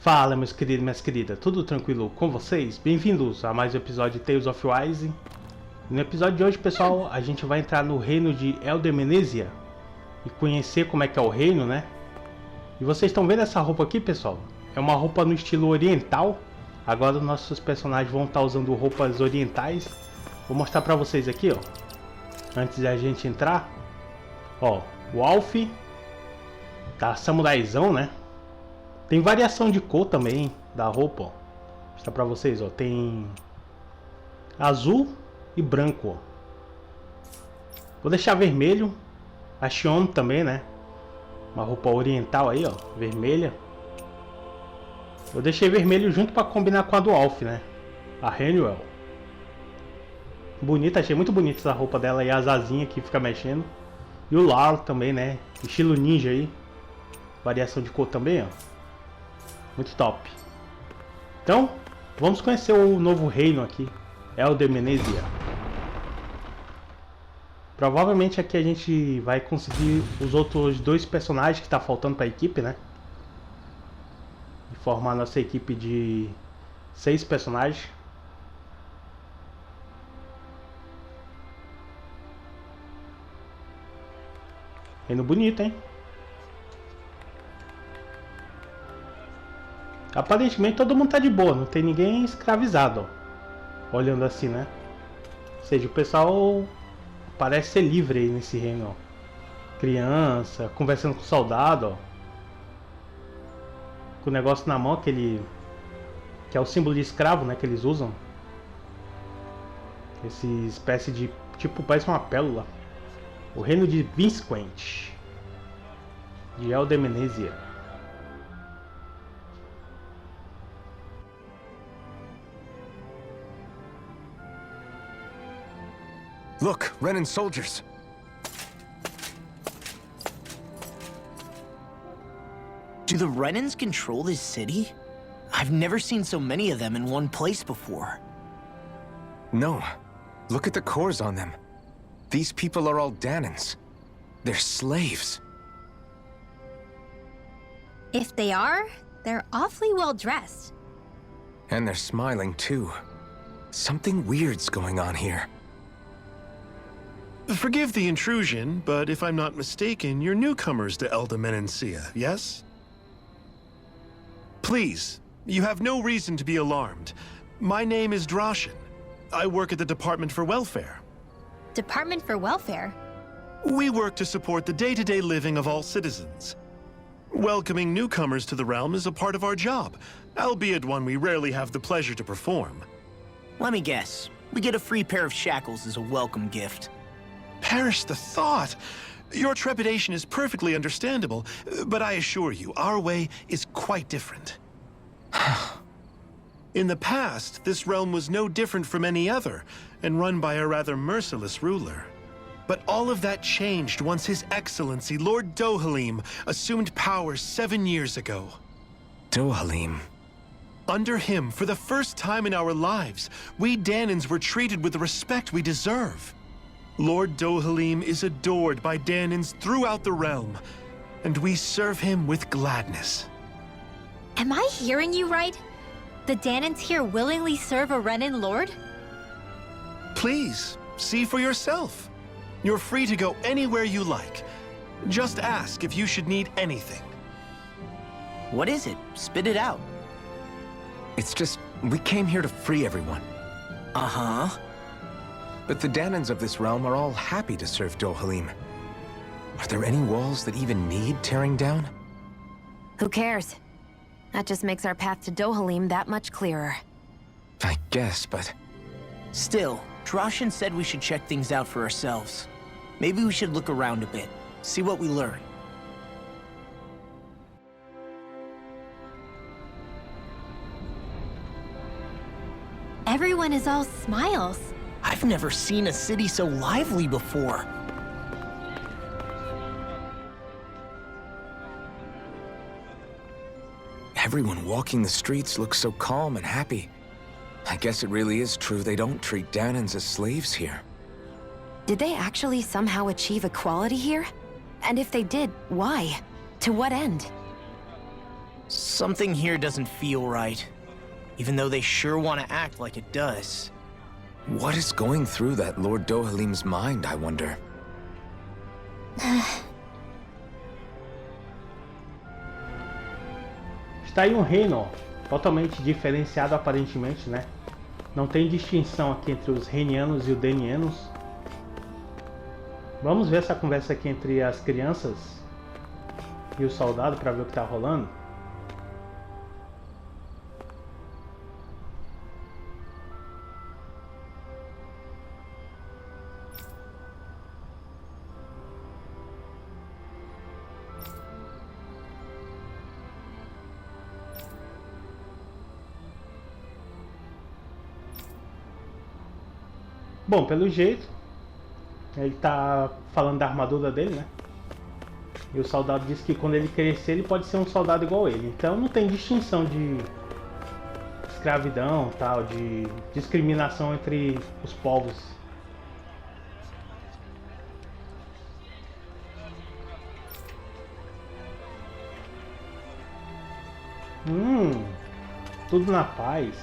Fala, meus queridos e minhas queridas, tudo tranquilo com vocês? Bem-vindos a mais um episódio de Tales of Wise. No episódio de hoje, pessoal, a gente vai entrar no reino de Elde Menancio e conhecer como é que é o reino, né? E vocês estão vendo essa roupa aqui, pessoal? É uma roupa no estilo oriental. Agora os nossos personagens vão estar usando roupas orientais. Vou mostrar pra vocês aqui, ó. Antes da gente entrar. Ó, o Alf tá samuraizão, né? Tem variação de cor também da roupa, ó. Vou mostrar pra vocês, ó. Tem azul e branco, ó. Vou deixar vermelho. A Xion também, né? Uma roupa oriental aí, ó. Vermelha. Eu deixei vermelho junto pra combinar com a do Alf, né? A Reino. Bonita, achei muito bonita essa roupa dela e as asinhas que fica mexendo. E o Lorde também, né? Estilo ninja aí. Variação de cor também, ó. Muito top. Então, vamos conhecer o novo reino aqui. Elde Menancio. Provavelmente aqui a gente vai conseguir os outros dois personagens que tá faltando pra equipe, né? E formar nossa equipe de 6 personagens. Reino bonito, hein? Aparentemente todo mundo tá de boa, não tem ninguém escravizado, ó. Olhando assim, né? Ou seja, o pessoal parece ser livre aí nesse reino, ó. Criança, conversando com o soldado, ó. Com o negócio na mão, aquele... que é o símbolo de escravo, né? Que eles usam. Esse espécie de... tipo, parece uma pérola. O reino de Viscint. De Elde Menancio. Look, Renan soldiers. Do the Renans control this city? I've never seen so many of them in one place before. No. Look at the cores on them. These people are all Danans. They're slaves. If they are, they're awfully well dressed. And they're smiling too. Something weird's going on here. Forgive the intrusion, but if I'm not mistaken, you're newcomers to Elde Menancio, yes? Please, you have no reason to be alarmed. My name is Droshin. I work at the Department for Welfare. Department for Welfare? We work to support the day-to-day living of all citizens. Welcoming newcomers to the realm is a part of our job, albeit one we rarely have the pleasure to perform. Let me guess. We get a free pair of shackles as a welcome gift. Perish the thought! Your trepidation is perfectly understandable, but I assure you, our way is quite different. In the past, this realm was no different from any other, and run by a rather merciless ruler. But all of that changed once His Excellency, Lord Dohalim, assumed power 7 years ago. Dohalim. Under him, for the first time in our lives, we Danans were treated with the respect we deserve. Lord Dohalim is adored by Danans throughout the realm, and we serve him with gladness. Am I hearing you right? The Danans here willingly serve a Renan lord? Please, see for yourself. You're free to go anywhere you like. Just ask if you should need anything. What is it? Spit it out. It's just, we came here to free everyone. Uh-huh. But the Danans of this realm are all happy to serve Dohalim. Are there any walls that even need tearing down? Who cares? That just makes our path to Dohalim that much clearer. I guess, but... Still, Droshin said we should check things out for ourselves. Maybe we should look around a bit, see what we learn. Everyone is all smiles. I've never seen a city so lively before. Everyone walking the streets looks so calm and happy. I guess it really is true they don't treat Danans as slaves here. Did they actually somehow achieve equality here? And if they did, why? To what end? Something here doesn't feel right, even though they sure want to act like it does. What is going through that Lord Dohalim's mind, I wonder? Está aí um reino, ó, totalmente diferenciado aparentemente, né? Não tem distinção aqui entre os reinianos e os danianos. Vamos ver essa conversa aqui entre as crianças e o soldado para ver o que está rolando. Bom, pelo jeito, ele tá falando da armadura dele, né? E o soldado disse que quando ele crescer, ele pode ser um soldado igual ele. Então não tem distinção de escravidão, tal, de discriminação entre os povos. Tudo na paz.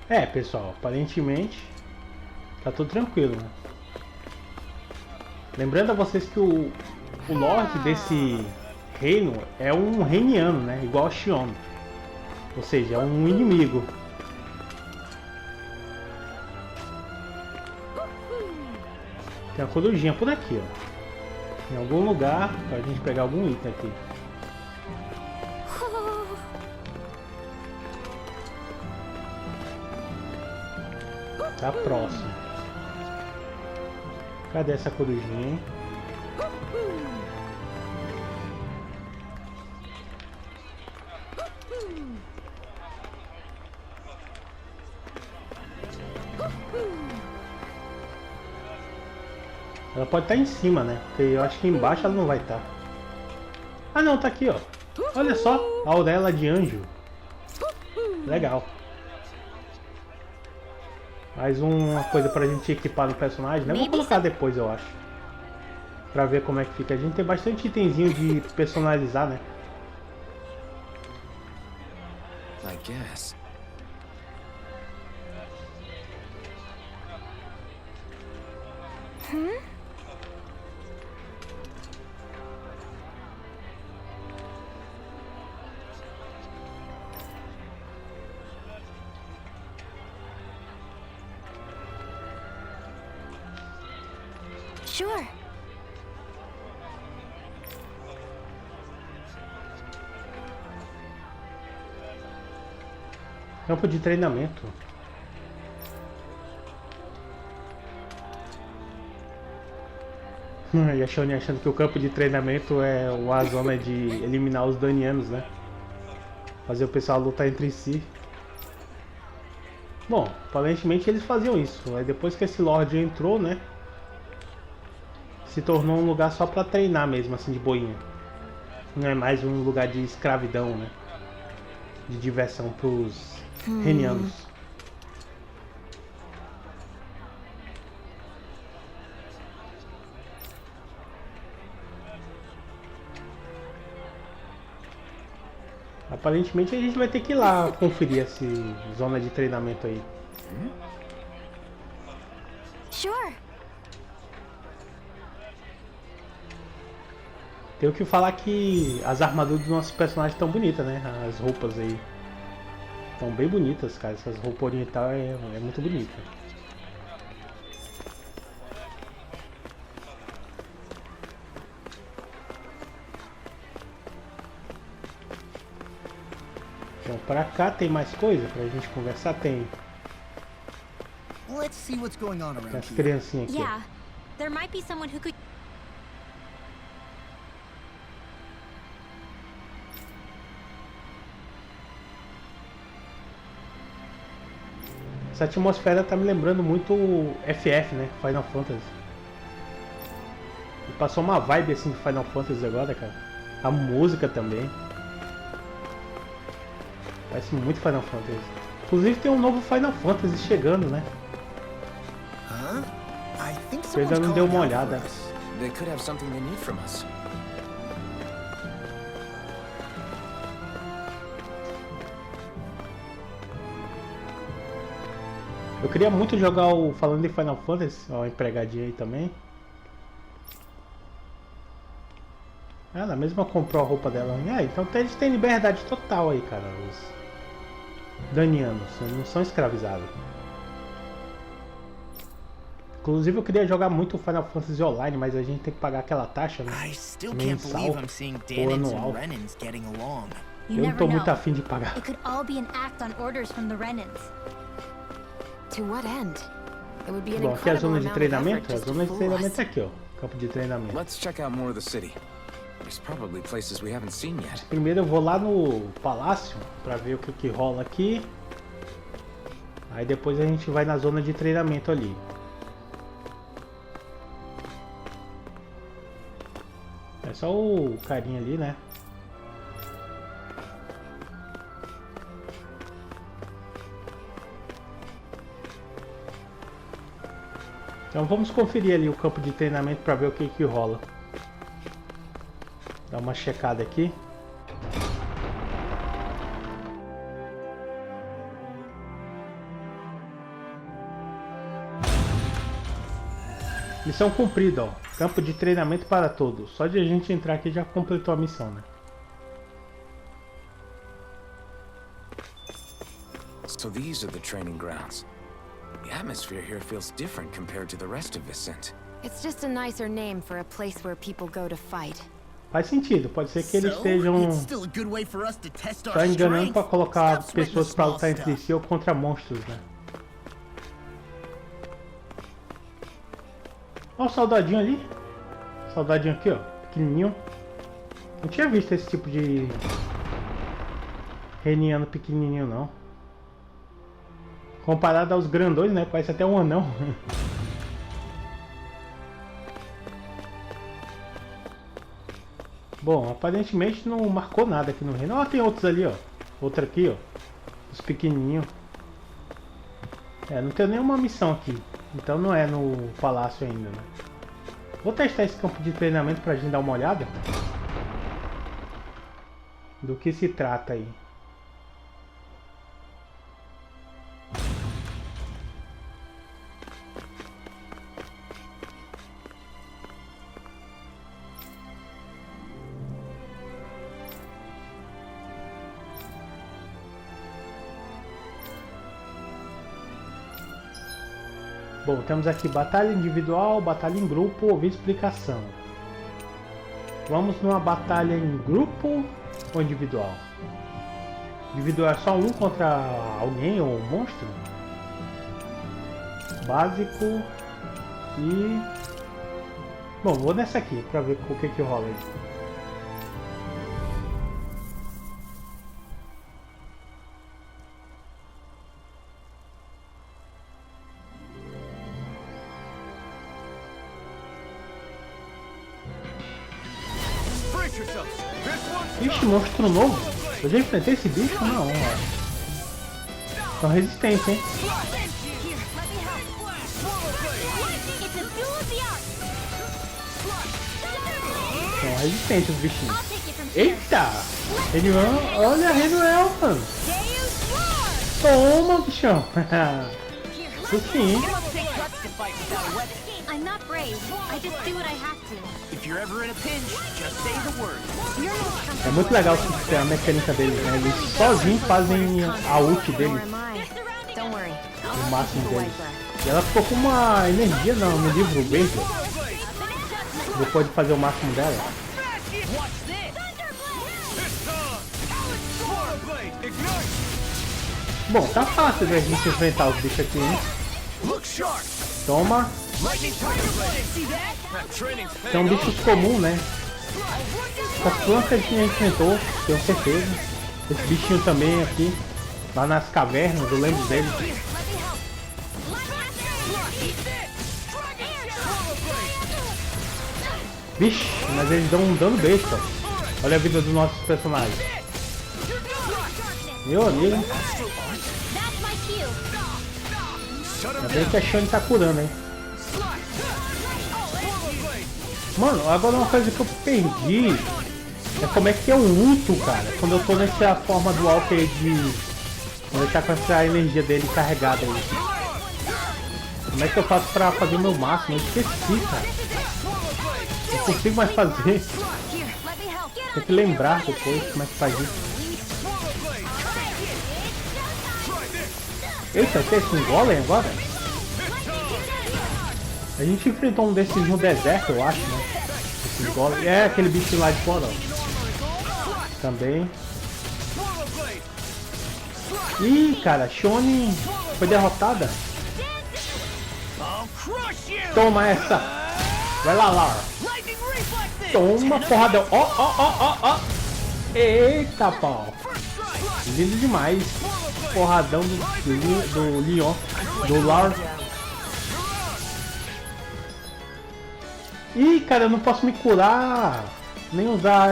É, pessoal, aparentemente tá tudo tranquilo, né? Lembrando a vocês que o Lorde desse reino é um reiniano, né? Igual a Xion. Ou seja, é um inimigo. Tem uma corujinha por aqui, ó. Em algum lugar pra gente pegar algum item aqui. Tá próximo. Cadê essa corujinha, hein? Ela pode estar em cima, né? Porque eu acho que embaixo ela não vai estar. Ah não, tá aqui, ó. Olha só, a auréola de anjo. Legal. Mais uma coisa pra gente equipar no personagem, né? Vou colocar depois, eu acho. Pra ver como é que fica. A gente tem bastante itemzinho de personalizar, né? I guess. Sure. Campo de treinamento. E a Shoni achando que o campo de treinamento é uma zona de eliminar os danianos, né? Fazer o pessoal lutar entre si. Bom, aparentemente eles faziam isso. Aí depois que esse Lorde entrou, né? Se tornou um lugar só pra treinar mesmo, assim, de boinha. Não é mais um lugar de escravidão, né? De diversão pros reinianos. Aparentemente a gente vai ter que ir lá conferir essa zona de treinamento aí. Sure. Tenho que falar que as armaduras dos nossos personagens estão bonitas, né? As roupas aí estão bem bonitas, cara. Essas roupas orientais é muito bonita. Então, pra cá tem mais coisa pra gente conversar? Tem. Let's see what's going on Tem around as here. criancinhas aqui. Yeah, there might be someone who could. Essa atmosfera tá me lembrando muito o FF, né? Final Fantasy. E passou uma vibe assim de Final Fantasy agora, cara. A música também. Parece muito Final Fantasy. Inclusive tem um novo Final Fantasy chegando, né? Eu ainda não deu uma olhada. They could have something they need from us. Eu queria muito jogar o... Falando de Final Fantasy, ó, a empregadinha aí também. Ela mesma comprou a roupa dela. Então eles têm liberdade total aí, cara. Os danianos, eles não são escravizados. Inclusive eu queria jogar muito o Final Fantasy Online, mas a gente tem que pagar aquela taxa, né? Mensal ou anual. Eu não tô muito afim de pagar. It could all be an act on orders from the Renans. To what end? It would be an Bom, aqui é a incredible zona de amount of treinamento. effort A just to zona de fool treinamento us. é aqui, ó. Campo de treinamento. Let's check out more of the city. There's probably places we haven't seen yet. Primeiro eu vou lá no palácio pra ver o que rola aqui. Aí depois a gente vai na zona de treinamento ali. É só o carinha ali, né? Então vamos conferir ali o campo de treinamento para ver o que rola. Dá uma checada aqui. Missão cumprida, ó. Campo de treinamento para todos. Só de a gente entrar aqui já completou a missão, né? So these are the training grounds. The atmosphere here feels different compared to the rest of Viscint. It's just a nicer name for a place where people go to fight. Faz sentido, pode ser que eles estejam só enganando para colocar pessoas para lutar entre si ou contra monstros, né? Olha o soldadinho ali. Soldadinho aqui, ó. Pequenininho. Não tinha visto esse tipo de reiniano pequenininho, não. Comparado aos grandões, né? Parece até um anão. Bom, aparentemente não marcou nada aqui no reino. Ó, tem outros ali, ó. Outro aqui, ó. Os pequenininhos. É, não tem nenhuma missão aqui. Então não é no palácio ainda, né? Vou testar esse campo de treinamento pra gente dar uma olhada. Do que se trata aí. Bom, temos aqui batalha individual, batalha em grupo, ouvir explicação. Vamos numa batalha em grupo ou individual? Individual é só um contra alguém ou um monstro? Básico e... Bom, vou nessa aqui pra ver o que rola aí. Ixi, monstro novo? Eu já enfrentei esse bicho? Não, ó. São resistentes, hein? São resistentes os bichinhos. Eita! Ele olha, reino elfo. Toma, bichão. Isso sim. I'm not brave. I just do what I have to. If you're ever in a pinch, just say the word. É muito legal a mecânica deles, né? Eles sozinhos fazem a ult deles, o máximo deles. E ela ficou com uma energia no livro verde, depois de fazer o máximo dela. Bom, tá fácil de a gente enfrentar os bichos aqui, hein? Toma. São bichos comuns, né? As plantas que a gente enfrentou, tenho certeza. Esse bichinho também aqui, lá nas cavernas, eu lembro dele. Vixe, mas eles dão um dano besta. Olha a vida dos nossos personagens. Meu amigo. Ainda bem que a Shone tá curando, hein. Mano, agora uma coisa que eu perdi é como é que é o luto, cara. Quando eu tô nessa forma do Walker de... Quando ele tá com essa energia dele carregada aí. Como é que eu faço pra fazer o meu máximo? Eu esqueci, cara. Não consigo mais fazer. Tem que lembrar depois como é que faz isso. Eita, o que é isso? Um golem agora? A gente enfrentou um desses no deserto, eu acho, né? Esses golem. É, aquele bicho lá de fora, ó. Também. Ih, cara, Shone foi derrotada. Toma essa. Vai lá, Lara. Toma porrada. Ó, ó, ó, ó, ó. Eita, pau. Lindo demais. Porradão do Leon. Do Lorde. Ih, cara, eu não posso me curar. Nem usar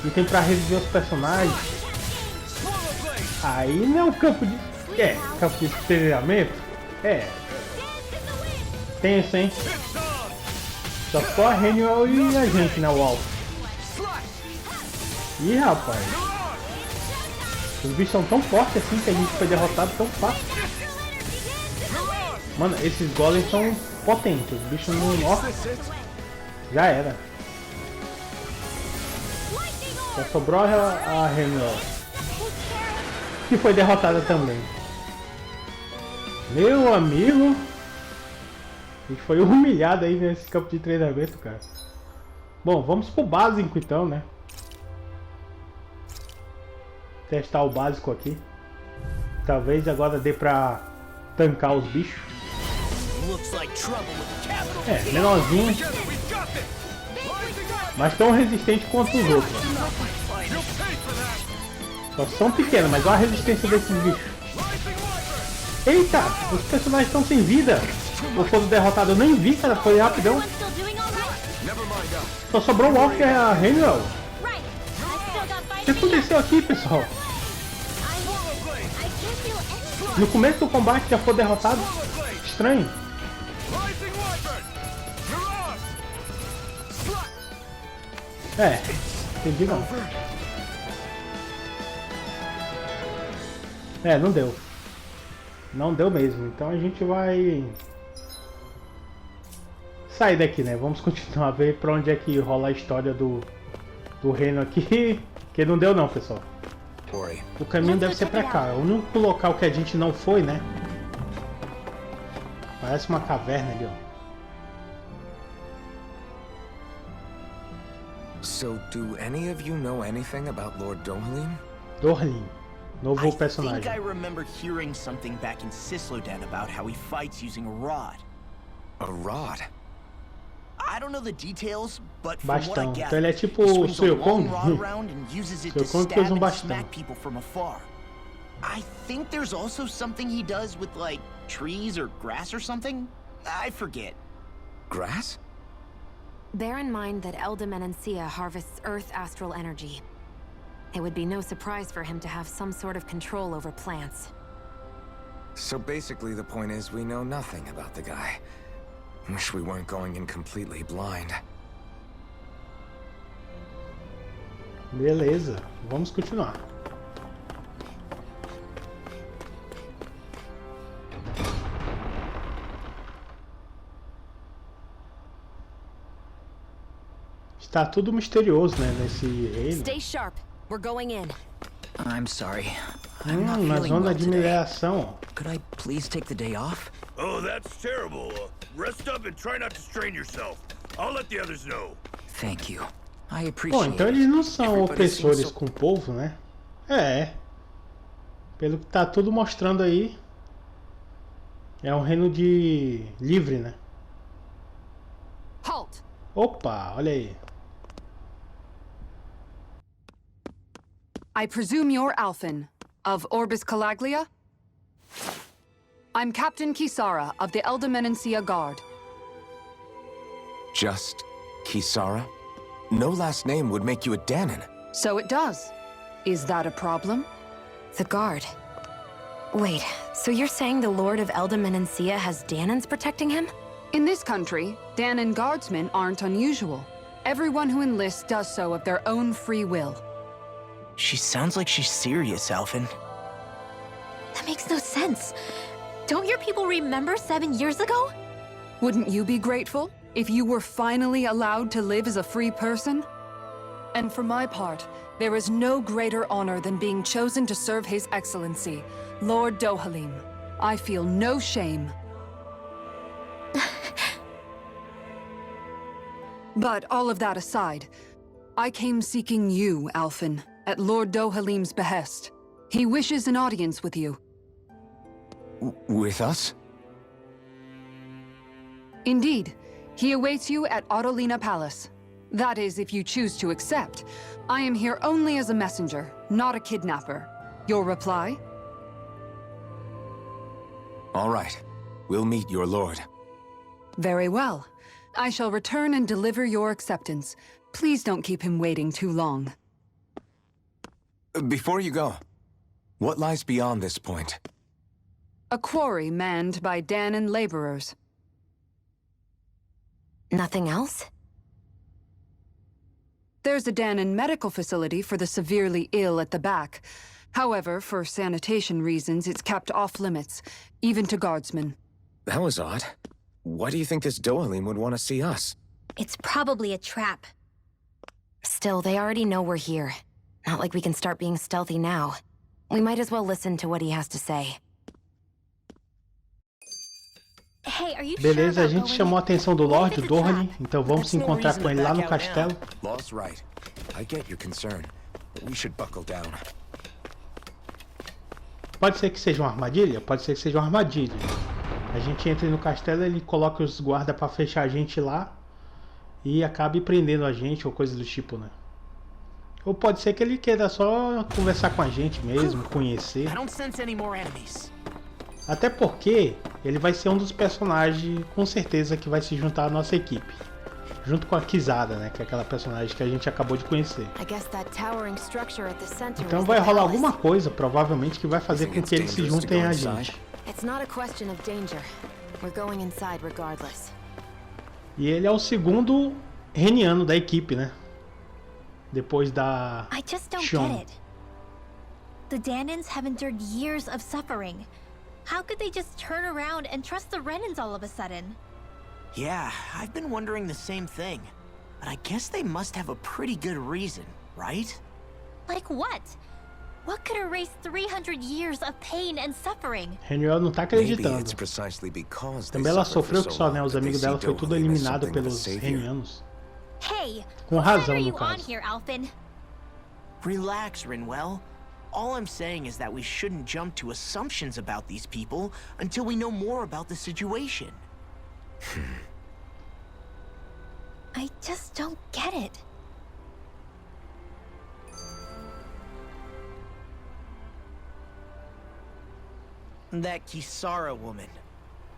item pra reviver os personagens. Aí não é um campo de... campo de treinamento? Tem isso, hein? Só a reino e a gente na wall. Ih, rapaz. Os bichos são tão fortes assim que a gente foi derrotado tão fácil. Mano, esses golems são potentes. Os bichos não... Nossa. Já era. Só sobrou a reino, que foi derrotada também. Meu amigo. A gente foi humilhado aí nesse campo de treinamento, cara. Bom, vamos pro básico então, né? Testar o básico aqui. Talvez agora dê pra tancar os bichos. Menorzinho. Mas tão resistente quanto os outros. Só são pequenos, mas olha a resistência desses bichos. Eita, os personagens estão sem vida. Ou foram derrotados, eu nem vi, cara, foi rapidão. Só sobrou o Walker e a Reino. O que aconteceu aqui, pessoal? No começo do combate já foi derrotado? Estranho. Entendi não. Não deu. Não deu mesmo, então a gente vai sair daqui, né? Vamos continuar a ver pra onde é que rola a história do reino aqui. Que não deu não, pessoal. O caminho deve ser pra cá. O único local que a gente não foi, né? Parece uma caverna ali, ó. So, do any of you know anything about Lord Dohalim? Dohalim, novo I personagem. think I remember hearing something back in Sislodan about how he fights using a rod. A rod? I don't know the details, but from what I Bastão. gather, Então ele é tipo he o swings a long Suiokong. rod around and uses it to Suiokong que stab usa and bastão. smack people from afar. I think there's also something he does with like trees or grass or something. I forget. Grass? Bear in mind that Elde Menancio harvests Earth astral energy. It would be no surprise for him to have some sort of control over plants. So basically the point is we know nothing about the guy. Wish we weren't going in completely blind. Beleza, vamos continuar. Está tudo misterioso, né, nesse reino. Stay sharp. We're going in. I'm sorry. I'm not Na feeling zona well de today. mineração. Could I please take the day off? Oh, that's terrible. Rest up and try not to strain yourself. I'll let the others know. Thank you. I Bom, appreciate então it. eles não são Everybody seems opressores so- com o povo, né? Pelo que tá tudo mostrando aí, é um reino de livre, né? Halt. Opa, olha aí. I presume you're Alphen, of Orbis Calaglia? I'm Captain Kisara of the Elde Menancio Guard. Just Kisara? No last name would make you a Danon. So it does. Is that a problem? The guard. Wait, so you're saying the Lord of Elde Menancio has Danons protecting him? In this country, Danon guardsmen aren't unusual. Everyone who enlists does so of their own free will. She sounds like she's serious, Alphen. That makes no sense. Don't your people remember 7 years ago? Wouldn't you be grateful if you were finally allowed to live as a free person? And for my part, there is no greater honor than being chosen to serve His Excellency, Lord Dohalim. I feel no shame. But all of that aside, I came seeking you, Alphen, at Lord Dohalim's behest. He wishes an audience with you. With us? Indeed. He awaits you at Autolina Palace. That is, if you choose to accept. I am here only as a messenger, not a kidnapper. Your reply? All right. We'll meet your lord. Very well. I shall return and deliver your acceptance. Please don't keep him waiting too long. Before you go, what lies beyond this point? A quarry manned by Danon laborers. Nothing else? There's a Danon medical facility for the severely ill at the back. However, for sanitation reasons, it's kept off limits, even to guardsmen. That was odd. Why do you think this Dohalim would want to see us? It's probably a trap. Still, they already know we're here. Not like we can start being stealthy now. We might as well listen to what he has to say. Hey, are you Beleza, a sure gente chamou a atenção do Lorde, Dohalim, então vamos se encontrar com ele lá no castelo. Law's right. I get your concern, but we should buckle down. Pode ser que seja uma armadilha? Pode ser que seja uma armadilha. A gente entra no castelo, ele coloca os guardas pra fechar a gente lá e acabe prendendo a gente ou coisa do tipo, né? Ou pode ser que ele queira só conversar com a gente mesmo, conhecer. Até porque ele vai ser um dos personagens, com certeza, que vai se juntar à nossa equipe. Junto com a Kisara, né? Que é aquela personagem que a gente acabou de conhecer. Então vai rolar alguma coisa, provavelmente, que vai fazer com que eles se juntem a gente. E ele é o segundo reiniano da equipe, né? Depois da Xion. The Danons have endured years of suffering. How could they just turn around and trust the Renans all of a sudden? Yeah, I've been wondering the same thing. But I guess they must have a pretty good reason, right? Like what? What could erase 300 years of pain and suffering? Reniel não tá acreditando. Também ela sofreu que só, né? Os amigos dela foi tudo eliminado pelos Renianos. Hey, com razão, no caso. Here, Alphen? Relax, Rinwell. All I'm saying is that we shouldn't jump to assumptions about these people until we know more about the situation. I just don't get it. That Kisara woman.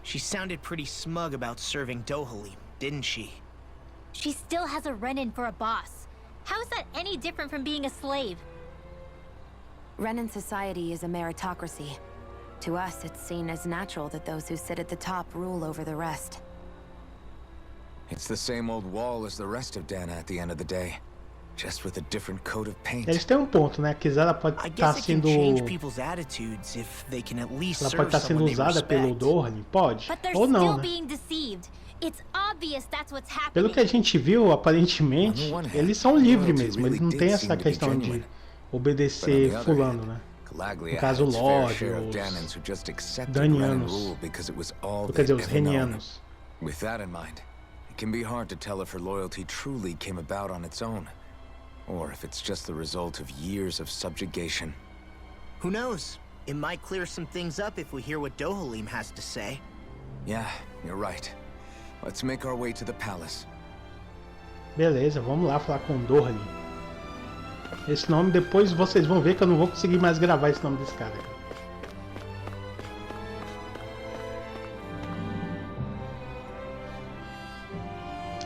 She sounded pretty smug about serving Dohalim, didn't she? She still has a Renan for a boss. How is that any different from being a slave? Renan society is a meritocracy. To us, it's seen as natural that those who sit at the top rule over the rest. It's the same old wall as the rest of Dana at the end of the day. Just with a different coat of paint. Eles têm ponto, né? A Kisara pode estar sendo... Ela pode estar sendo usada pelo Dohalim, pode? Ou não, né? Pelo que a gente viu, aparentemente, eles são livres mesmo. Eles não têm essa questão de obedecer fulano, né? No caso, o Lorde, os Danianos. Quer dizer, os Renianos. With that in mind, it can be hard to tell if her loyalty truly came about on its own, or if it's just the result of years of subjugation. Who knows? It might clear some things up if we hear what Dohalim has to say. Yeah, you're right. Let's make our way to the palace. Beleza, vamos lá falar com o Dohalim. Esse nome depois vocês vão ver que eu não vou conseguir mais gravar esse nome desse cara.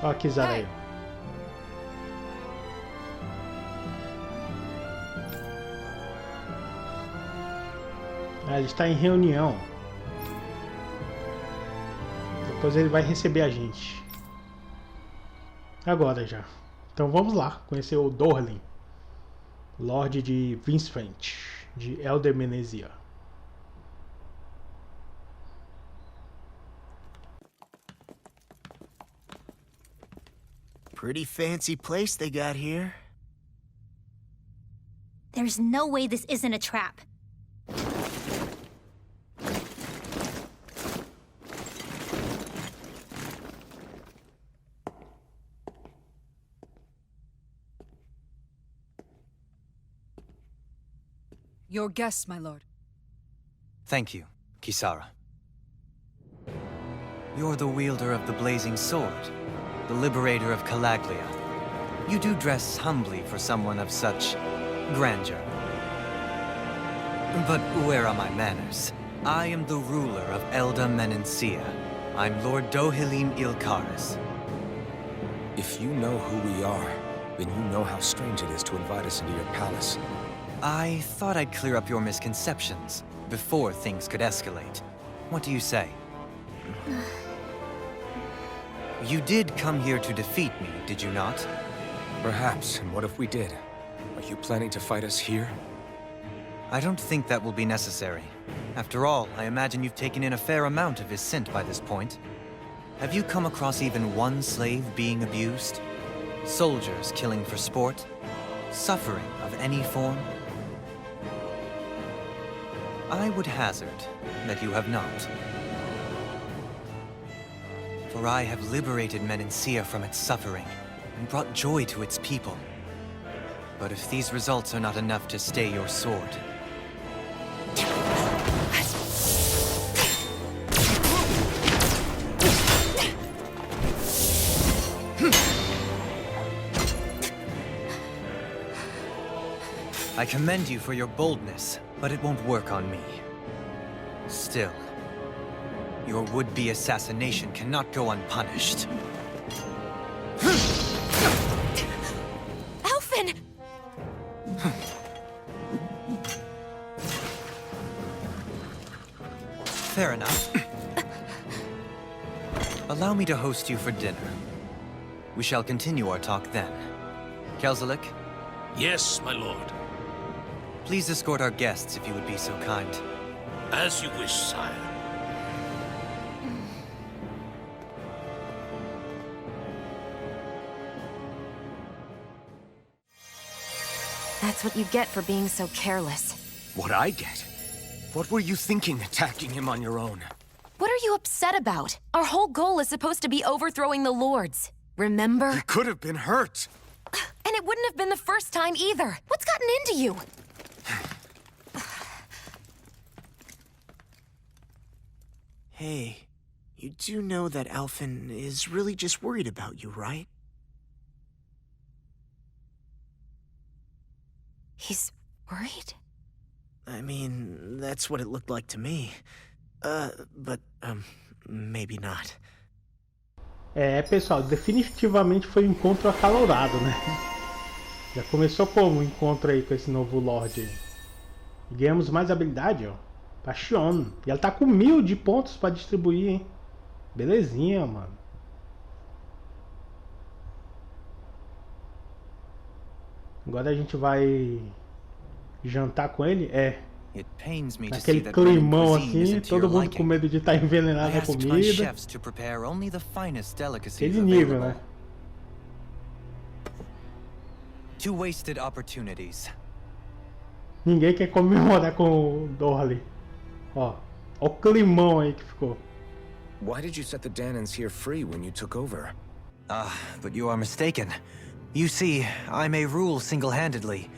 Ó a Kisara aí. Ah, ele está em reunião. Depois ele vai receber a gente. Agora já. Então vamos lá, conhecer o Dohalim, Lorde de Viscint, de Elde Menancio. Pretty fancy place they got here. There's no way this isn't a trap. Your guests, my lord. Thank you, Kisara. You're the wielder of the blazing sword, the liberator of Calaglia. You do dress humbly for someone of such grandeur. But where are my manners? I am the ruler of Elde Menancio. I'm Lord Dohalim Ilkaris. If you know who we are, then you know how strange it is to invite us into your palace. I thought I'd clear up your misconceptions before things could escalate. What do you say? You did come here to defeat me, did you not? Perhaps, and what if we did? Are you planning to fight us here? I don't think that will be necessary. After all, I imagine you've taken in a fair amount of Viscint by this point. Have you come across even one slave being abused? Soldiers killing for sport? Suffering of any form? I would hazard that you have not. For I have liberated Menancio from its suffering and brought joy to its people. But if these results are not enough to stay your sword... I commend you for your boldness, but it won't work on me. Still, your would-be assassination cannot go unpunished. Alphen! Fair enough. Allow me to host you for dinner. We shall continue our talk then. Kelzelik, Yes, my lord. please escort our guests if you would be so kind. As you wish, sire. That's what you get for being so careless. What I get? What were you thinking, attacking him on your own? What are you upset about? Our whole goal is supposed to be overthrowing the Lords. Remember? You could have been hurt. And it wouldn't have been the first time either. What's gotten into you? Hey, you do know that Alphen is really just worried about you, right? He's worried? I mean, that's what it looked like to me. But maybe not. É, pessoal, definitivamente foi um encontro acalorado, né? Já começou como o encontro aí com esse novo Lorde aí. E ganhamos mais habilidade, ó. Passion. E ela tá com 1000 de pontos pra distribuir, hein? Belezinha, mano. Agora a gente vai jantar com ele. É. It pains me to see Aquele that Roman climão cuisine assim, isn't to your todo mundo liking. com medo de estar envenenado I a asked my comida. chefs to prepare only the finest delicacies Aquele nível, available. né? Two wasted opportunities. Ninguém quer comemorar com o Dohalim. Ó o climão aí que ficou. Why did you set the Danans here free when you took over? But you are mistaken. You see, I may rule single-handedly,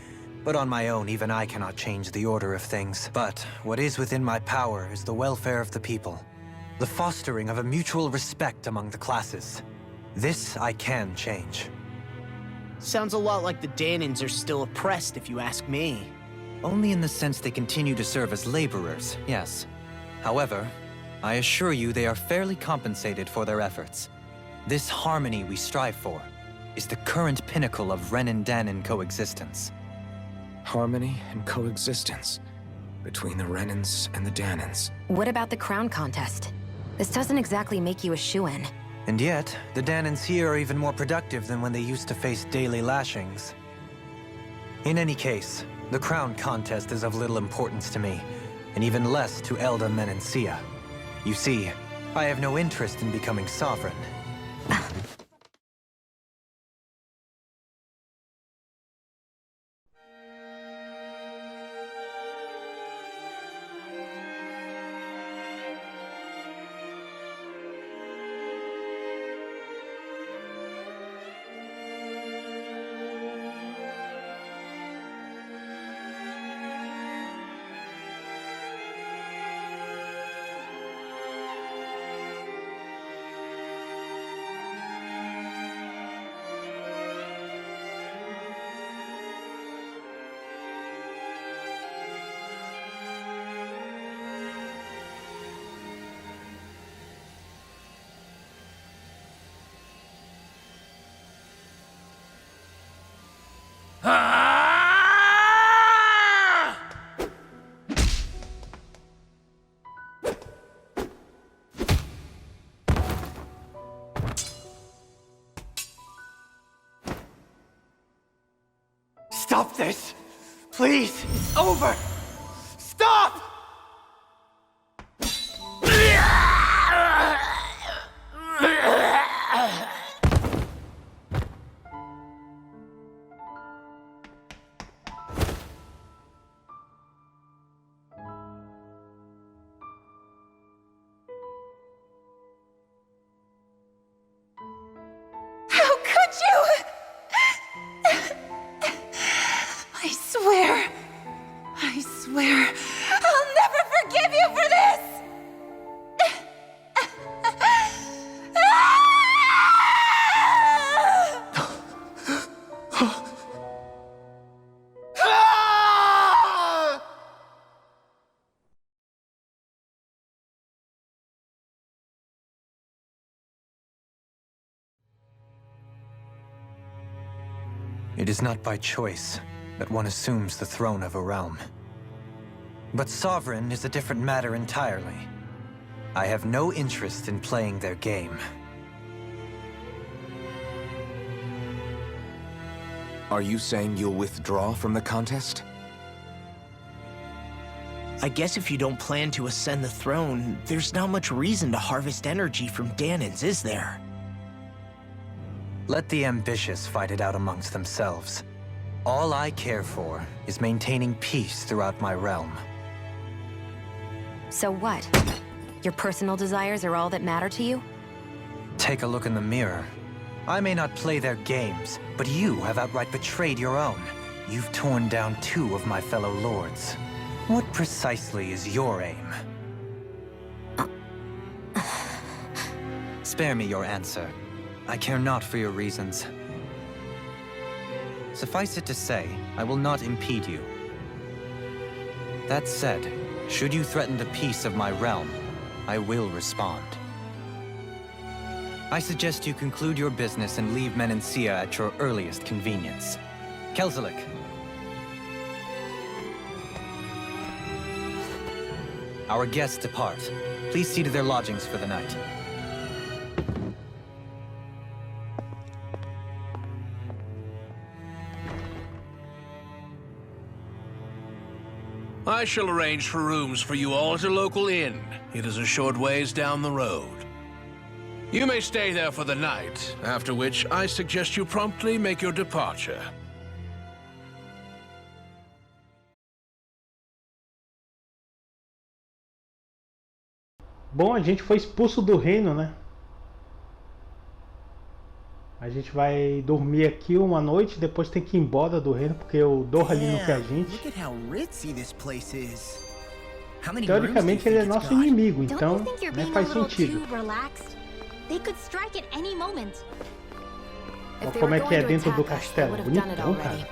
but on my own, even I cannot change the order of things. But what is within my power is the welfare of the people, the fostering of a mutual respect among the classes. This I can change. Sounds a lot like the Danans are still oppressed, if you ask me. Only in the sense they continue to serve as laborers, yes. However, I assure you they are fairly compensated for their efforts. This harmony we strive for is the current pinnacle of Renin-Danin coexistence. Harmony and coexistence between the Renins and the Danins. What about the crown contest? This doesn't exactly make you a shoo-in. And yet, the Danins here are even more productive than when they used to face daily lashings. In any case, the crown contest is of little importance to me, and even less to Elde Menancio. You see, I have no interest in becoming sovereign. Stop this! Please! It's over! Stop! How could you? I swear, I'll never forgive you for this! It is not by choice that one assumes the throne of a realm. But sovereign is a different matter entirely. I have no interest in playing their game. Are you saying you'll withdraw from the contest? I guess if you don't plan to ascend the throne, there's not much reason to harvest energy from Danins, is there? Let the ambitious fight it out amongst themselves. All I care for is maintaining peace throughout my realm. So what? Your personal desires are all that matter to you? Take a look in the mirror. I may not play their games, but you have outright betrayed your own. You've torn down 2 of my fellow lords. What precisely is your aim? Spare me your answer. I care not for your reasons. Suffice it to say, I will not impede you. That said, should you threaten the peace of my realm, I will respond. I suggest you conclude your business and leave Menancio at your earliest convenience. Kelzelik. Our guests depart. Please see to their lodgings for the night. I shall arrange for rooms for you all at a local inn. It is a short ways down the road. You may stay there for the night, after which I suggest you promptly make your departure. Bom, a gente foi expulso do reino, né? A gente vai dormir aqui uma noite, depois tem que ir embora do reino, porque o Dohalim não quer a gente. Teoricamente ele é nosso inimigo, então né, faz sentido. Olha como é que é dentro do castelo, bonitão, cara.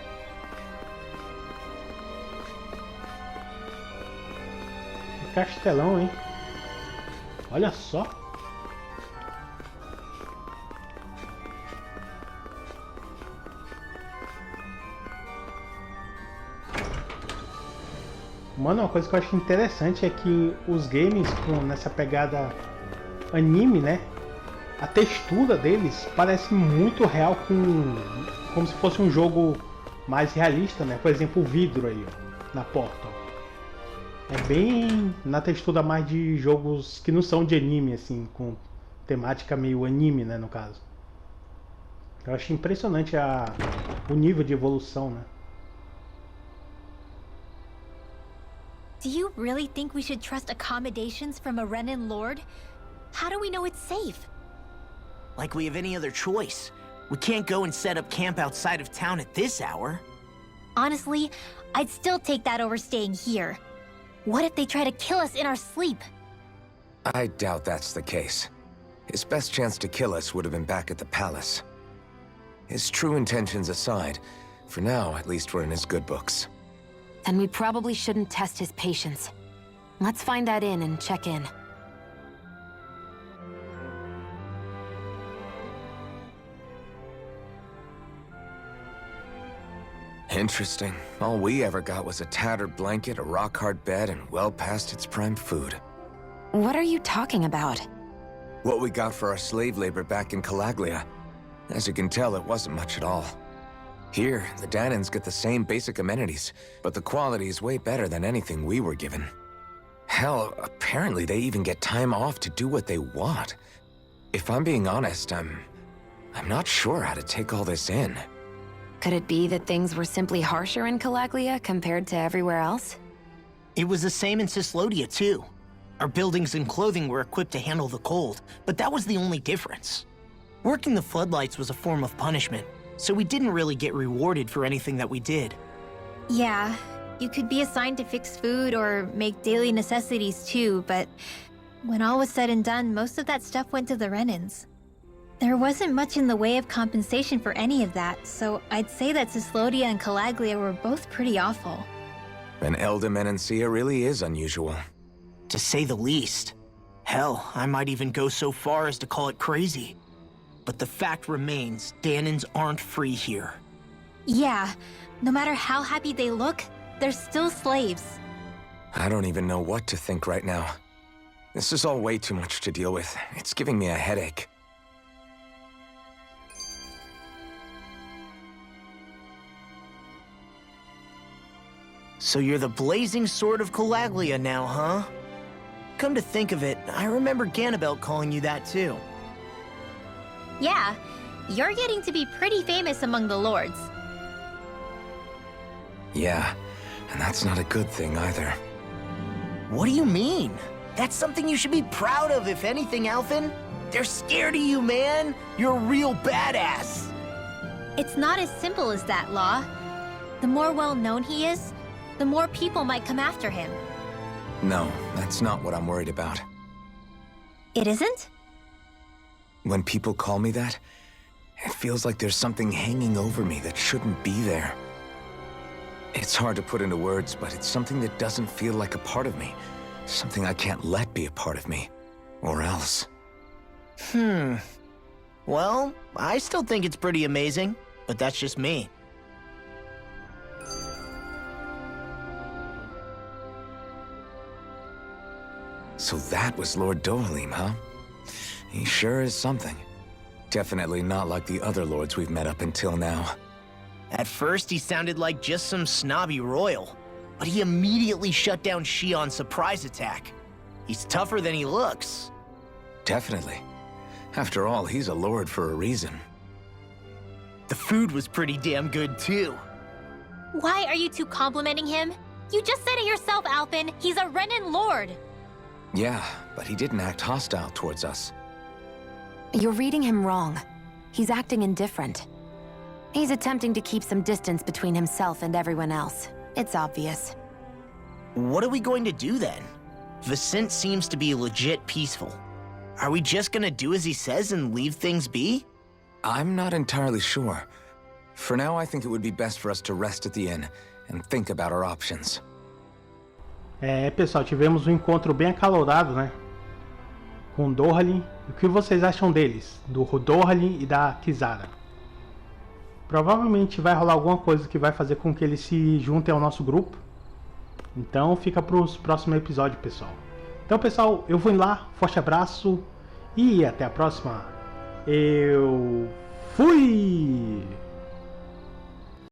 Que castelão, hein? Olha só. Mano, uma coisa que eu acho interessante é que os games nessa pegada anime, né? A textura deles parece muito real, como se fosse um jogo mais realista, né? Por exemplo, o vidro aí, ó, na porta. Ó. É bem na textura mais de jogos que não são de anime, assim, com temática meio anime, né, no caso. Eu acho impressionante o nível de evolução, né? Do you really think we should trust accommodations from a Renin Lord? How do we know it's safe? Like we have any other choice. We can't go and set up camp outside of town at this hour. Honestly, I'd still take that over staying here. What if they try to kill us in our sleep? I doubt that's the case. His best chance to kill us would have been back at the palace. His true intentions aside, for now, at least we're in his good books. Then we probably shouldn't test his patience. Let's find that inn and check in. Interesting. All we ever got was a tattered blanket, a rock-hard bed, and well past its prime food. What are you talking about? What we got for our slave labor back in Calaglia. As you can tell, it wasn't much at all. Here, the Danans get the same basic amenities, but the quality is way better than anything we were given. Hell, apparently they even get time off to do what they want. If I'm being honest, I'm not sure how to take all this in. Could it be that things were simply harsher in Calaglia compared to everywhere else? It was the same in Cislodia, too. Our buildings and clothing were equipped to handle the cold, but that was the only difference. Working the floodlights was a form of punishment, so we didn't really get rewarded for anything that we did. Yeah, you could be assigned to fix food or make daily necessities too, but when all was said and done, most of that stuff went to the Renins. There wasn't much in the way of compensation for any of that, so I'd say that Cislodia and Calaglia were both pretty awful. And Elde Menancio really is unusual. To say the least. Hell, I might even go so far as to call it crazy. But the fact remains, Danans aren't free here. Yeah, no matter how happy they look, they're still slaves. I don't even know what to think right now. This is all way too much to deal with. It's giving me a headache. So you're the blazing sword of Calaglia now, huh? Come to think of it, I remember Ganabelt calling you that too. Yeah, you're getting to be pretty famous among the lords. Yeah, and that's not a good thing either. What do you mean? That's something you should be proud of, if anything, Alphen. They're scared of you, man. You're a real badass. It's not as simple as that, Law. The more well-known he is, the more people might come after him. No, that's not what I'm worried about. It isn't? When people call me that, it feels like there's something hanging over me that shouldn't be there. It's hard to put into words, but it's something that doesn't feel like a part of me. Something I can't let be a part of me. Or else. Well, I still think it's pretty amazing, but that's just me. So that was Lord Dohalim, huh? He sure is something. Definitely not like the other lords we've met up until now. At first, he sounded like just some snobby royal, but he immediately shut down Shion's surprise attack. He's tougher than he looks. Definitely. After all, he's a lord for a reason. The food was pretty damn good, too. Why are you two complimenting him? You just said it yourself, Alphen. He's a Renin Lord. Yeah, but he didn't act hostile towards us. You're reading him wrong. He's acting indifferent. He's attempting to keep some distance between himself and everyone else. It's obvious. What are we going to do then? Viscint seems to be legit peaceful. Are we just gonna do as he says and leave things be? I'm not entirely sure. For now, I think it would be best for us to rest at the inn and think about our options. Pessoal, tivemos um encontro bem acalorado, né? Com Dohalim. O que vocês acham deles? Do Dohalim e da Kisara? Provavelmente vai rolar alguma coisa que vai fazer com que eles se juntem ao nosso grupo. Então fica para os próximos episódios, pessoal. Então, pessoal, eu vou indo lá. Forte abraço e até a próxima. Eu fui!